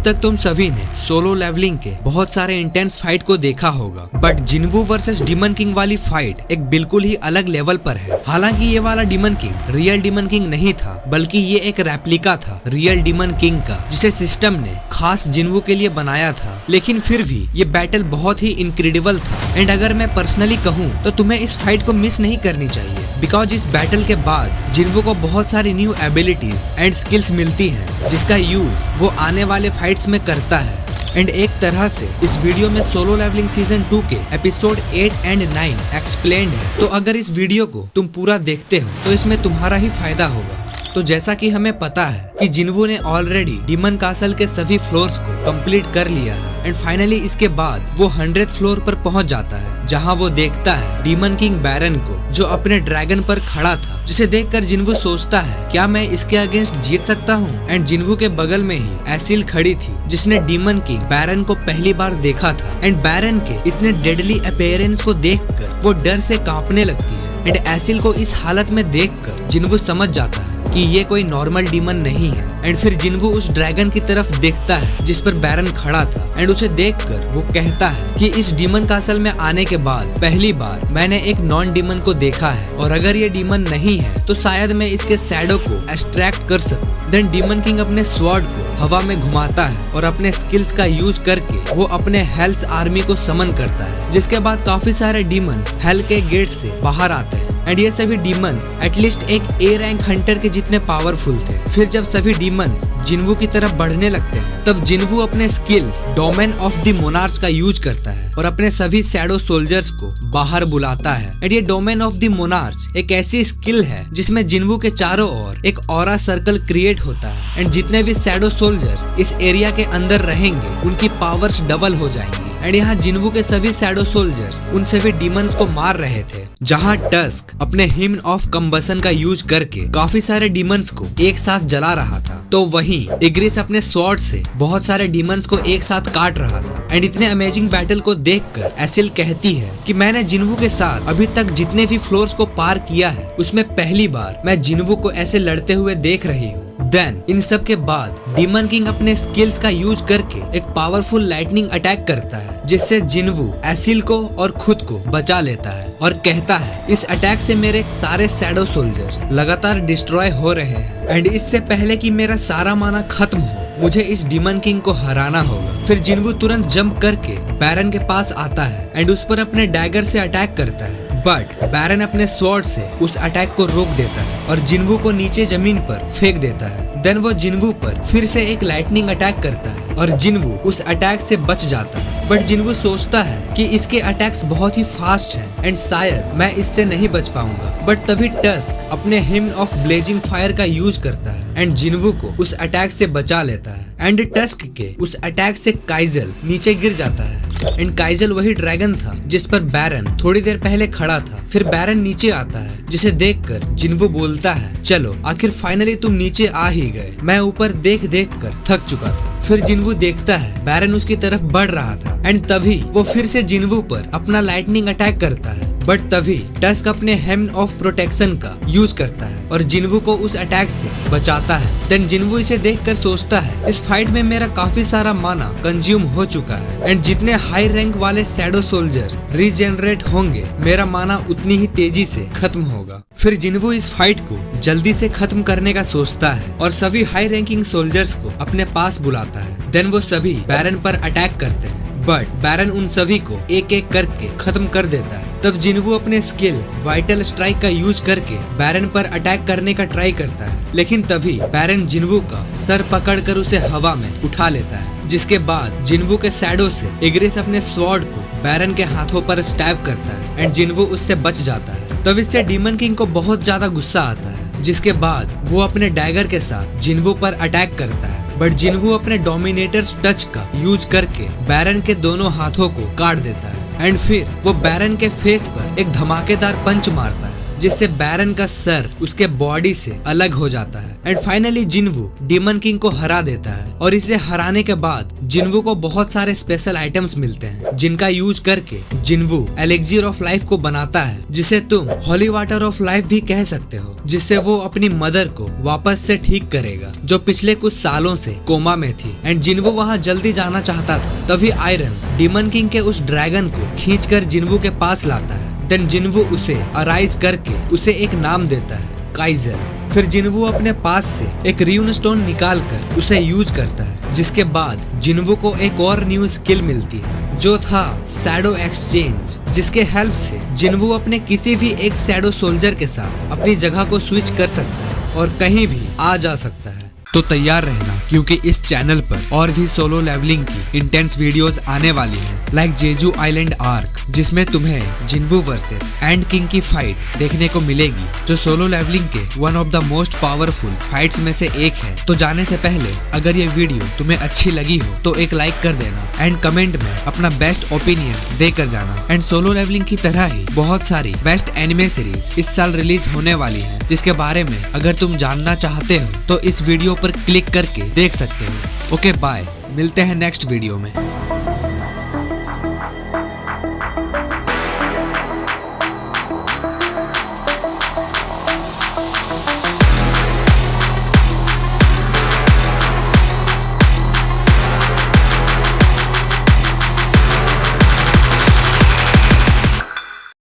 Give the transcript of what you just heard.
तक तुम सभी ने सोलो लेवलिंग के बहुत सारे इंटेंस फाइट को देखा होगा, बट जिन्वू वर्सेस डीमन किंग वाली फाइट एक बिल्कुल ही अलग लेवल पर है। हालांकि ये वाला demon king real demon king नहीं था, बल्कि ये एक रेप्लिका था रियल डीमन किंग का, जिसे सिस्टम ने खास जिन्वू के लिए बनाया था। लेकिन फिर भी ये बैटल बहुत ही इनक्रेडिबल था। एंड अगर मैं पर्सनली कहूँ तो तुम्हें इस फाइट को मिस नहीं करनी चाहिए, बिकॉज इस बैटल के बाद जिन्वू को बहुत सारी न्यू एबिलिटीज एंड स्किल्स मिलती हैं, जिसका यूज वो आने वाले फाइट्स में करता है। एंड एक तरह से इस वीडियो में सोलो लेवलिंग सीजन 2 के एपिसोड 8 एंड 9 एक्सप्लेन्ड है। तो अगर इस वीडियो को तुम पूरा देखते हो तो इसमें तुम्हारा ही फायदा होगा। तो जैसा कि हमें पता है कि जिन्वू ने ऑलरेडी डीमन कासल के सभी फ्लोर्स को कंप्लीट कर लिया है। एंड फाइनली इसके बाद वो 100th फ्लोर पर पहुंच जाता है, जहां वो देखता है डीमन किंग बैरन को, जो अपने ड्रैगन पर खड़ा था, जिसे देखकर जिन्वू सोचता है क्या मैं इसके अगेंस्ट जीत सकता हूँ। एंड जिन्वू के बगल में ही एसिल खड़ी थी, जिसने डीमन किंग बैरन को पहली बार देखा था। एंड बैरन के इतने डेडली अपीयरेंस को देखकर वो डर से कांपने लगती है। एंड एसिल को इस हालत में देखकर जिन्वू समझ जाता है कि ये कोई नॉर्मल डीमन नहीं है। एंड फिर जिन्वू उस ड्रैगन की तरफ देखता है जिस पर बैरन खड़ा था। एंड उसे देखकर वो कहता है कि इस डीमन कासल में आने के बाद पहली बार मैंने एक नॉन डीमन को देखा है, और अगर ये डीमन नहीं है तो शायद मैं इसके शैडो को एक्सट्रैक्ट कर सकूं। देन डीमन किंग अपने स्वॉर्ड को हवा में घुमाता है और अपने स्किल्स का यूज करके वो अपने हेल्स आर्मी को समन करता है, जिसके बाद काफी सारे डीमंस हेल के गेट से बाहर आते हैं। एंड ये सभी डीमंस एटलीस्ट एक ए रैंक हंटर के जितने पावरफुल थे। फिर जब सभी डीमंस जिन्वू की तरफ बढ़ने लगते हैं, तब जिन्वू अपने skill domain of the monarch का यूज करता है और अपने सभी शैडो सोल्जर्स को बाहर बुलाता है। एंड ये डोमेन ऑफ द मोनार्च एक ऐसी स्किल है जिसमें जिन्वू के चारों ओर एक ऑरा सर्कल क्रिएट होता है। एंड जितने भी शैडो सोल्जर्स इस एरिया के अंदर रहेंगे, उनकी पावर्स डबल हो जाएंगी। एंड यहाँ जिन्वू के सभी शैडो सोल्जर्स उन सभी डीमंस को मार रहे थे, जहाँ टस्क अपने हिम्न ऑफ कंबसन का यूज करके काफी सारे डीमंस को एक साथ जला रहा था, तो वहीं इग्रिस अपने स्वॉर्ड से बहुत सारे डीमंस को एक साथ काट रहा था। एंड इतने अमेजिंग बैटल को देखकर एसिल कहती है कि मैंने जिन्वू के साथ अभी तक जितने भी फ्लोर्स को पार किया है, उसमें पहली बार मैं जिन्वू को ऐसे लड़ते हुए देख रही हूँ। देन इन सब के बाद डीमन किंग अपने स्किल्स का यूज करके एक पावरफुल लाइटनिंग अटैक करता है, जिससे जिन्वू एसिल को और खुद को बचा लेता है और कहता है इस अटैक से मेरे सारे शैडो सोल्जर्स लगातार डिस्ट्रॉय हो रहे हैं। एंड इससे पहले कि मेरा सारा माना खत्म हो, मुझे इस डीमन किंग को हराना होगा। फिर जिन्वू तुरंत जंप करके बैरन के पास आता है एंड उस पर अपने डैगर से अटैक करता है, बट बैरन अपने स्वॉर्ड से उस अटैक को रोक देता है और जिन्वू को नीचे जमीन पर फेंक देता है। देन वो जिन्वू पर फिर से एक लाइटनिंग अटैक करता है और जिन्वू उस अटैक से बच जाता है। बट जिन्वू सोचता है कि इसके अटैक्स बहुत ही फास्ट हैं एंड शायद मैं इससे नहीं बच पाऊंगा। बट तभी टस्क अपने हिम्न ऑफ ब्लेजिंग फायर का यूज करता है एंड जिन्वू को उस अटैक से बचा लेता है। एंड टस्क के उस अटैक से काइजल नीचे गिर जाता है। एंड काइजल वही ड्रैगन था जिस पर बैरन थोड़ी देर पहले खड़ा था। फिर बैरन नीचे आता है, जिसे देखकर जिन्वू बोलता है चलो आखिर फाइनली तुम नीचे आ ही गए, मैं ऊपर देख देख कर थक चुका था। फिर जिन्वू देखता है बैरन उसकी तरफ बढ़ रहा था एंड तभी वो फिर से जिन्वू पर अपना लाइटनिंग अटैक करता है। बट तभी टस्क अपने हेम्न ऑफ प्रोटेक्शन का यूज करता है और जिन्वू को उस अटैक से बचाता है। देन जिन्वू इसे देखकर सोचता है इस फाइट में मेरा काफी सारा माना कंज्यूम हो चुका है एंड जितने हाई रैंक वाले शैडो सोल्जर्स रीजनरेट होंगे, मेरा माना उतनी ही तेजी से खत्म होगा। फिर जिन्वू इस फाइट को जल्दी से खत्म करने का सोचता है और सभी हाई रैंकिंग सोल्जर्स को अपने पास बुलाता है। देन वो सभी बैरन पर अटैक करते हैं, बट बैरन उन सभी को एक एक करके खत्म कर देता है। तब जिन्वू अपने स्किल वाइटल स्ट्राइक का यूज करके बैरन पर अटैक करने का ट्राई करता है, लेकिन तभी बैरन जिन्वू का सर पकड़कर उसे हवा में उठा लेता है, जिसके बाद जिन्वू के शैडो से इग्रिस अपने स्वॉर्ड को बैरन के हाथों पर स्टैब करता है एंड जिन्वू उससे बच जाता है। तब इससे डीमन किंग को बहुत ज्यादा गुस्सा आता है, जिसके बाद वो अपने डैगर के साथ जिन्वू पर अटैक करता है। बट जिन्वू अपने डोमिनेटर्स टच का यूज करके बैरन के दोनों हाथों को काट देता है एंड फिर वो बैरन के फेस पर एक धमाकेदार पंच मारता है, जिससे बैरन का सर उसके बॉडी से अलग हो जाता है। एंड फाइनली जिन्वू डीमन किंग को हरा देता है और इसे हराने के बाद जिन्वू को बहुत सारे स्पेशल आइटम्स मिलते हैं जिनका यूज करके जिन्वू एलिक्सिर ऑफ लाइफ को बनाता है, जिसे तुम होली वाटर ऑफ लाइफ भी कह सकते हो, जिससे वो अपनी मदर को वापस से ठीक करेगा जो पिछले कुछ सालों से कोमा में थी। एंड जिन्वू वहाँ जल्दी जाना चाहता था, तभी आयरन डीमन किंग के उस ड्रैगन को खींचकर जिन्वू के पास लाता है। देन जिन्वू उसे अराइज करके उसे एक नाम देता है, काइजर। फिर जिन्वू अपने पास से एक र्यून स्टोन निकाल कर उसे यूज करता है, जिसके बाद जिन्वू को एक और न्यू स्किल मिलती है जो था शैडो एक्सचेंज, जिसके हेल्प से जिन्वू अपने किसी भी एक शैडो सोल्जर के साथ अपनी जगह को स्विच कर सकता है और कहीं भी आ जा सकता है। तो तैयार रहना क्योंकि इस चैनल पर और भी सोलो लेवलिंग की इंटेंस वीडियोस आने वाली हैं, लाइक जेजू आइलैंड आर्क, जिसमें तुम्हें जिन्वू वर्सेस एंड किंग की फाइट देखने को मिलेगी जो सोलो लेवलिंग के one of the most powerful fights में से एक है। तो जाने से पहले अगर ये वीडियो तुम्हें अच्छी लगी हो तो एक लाइक कर देना एंड कमेंट में अपना बेस्ट ओपिनियन देकर जाना। एंड सोलो लेवलिंग की तरह ही बहुत सारी बेस्ट एनिमे सीरीज इस साल रिलीज होने वाली है, जिसके बारे में अगर तुम जानना चाहते हो तो इस वीडियो पर क्लिक करके देख सकते हो। ओके बाय, मिलते हैं नेक्स्ट वीडियो में।